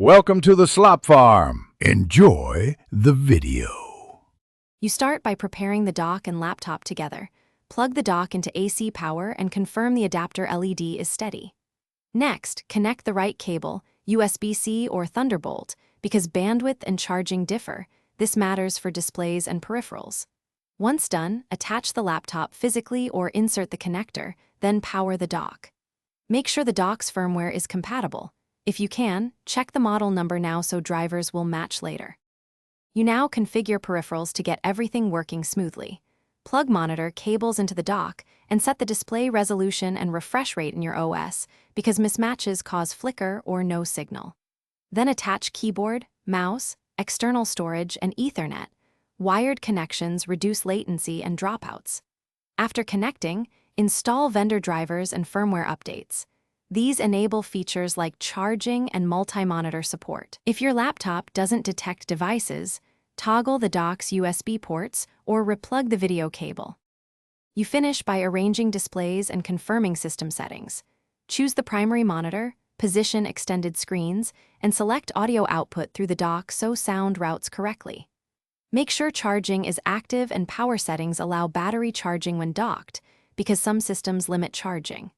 Welcome to the Slop Farm. Enjoy the video. You start by preparing the dock and laptop together. Plug the dock into AC power and confirm the adapter LED is steady. Next, connect the right cable, USB-C or Thunderbolt, because bandwidth and charging differ. This matters for displays and peripherals. Once done, attach the laptop physically or insert the connector, then power the dock. Make sure the dock's firmware is compatible. If you can, check the model number now so drivers will match later. You now configure peripherals to get everything working smoothly. Plug monitor cables into the dock and set the display resolution and refresh rate in your OS because mismatches cause flicker or no signal. Then attach keyboard, mouse, external storage, and Ethernet. Wired connections reduce latency and dropouts. After connecting, install vendor drivers and firmware updates. These enable features like charging and multi-monitor support. If your laptop doesn't detect devices, toggle the dock's USB ports or replug the video cable. You finish by arranging displays and confirming system settings. Choose the primary monitor, position extended screens, and select audio output through the dock so sound routes correctly. Make sure charging is active and power settings allow battery charging when docked, because some systems limit charging.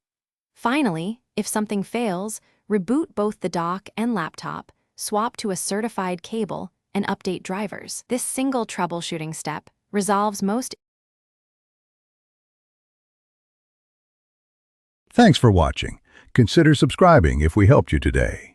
Finally, if something fails, reboot both the dock and laptop, swap to a certified cable, and update drivers. This single troubleshooting step resolves most. Thanks for watching. Consider subscribing if we helped you today.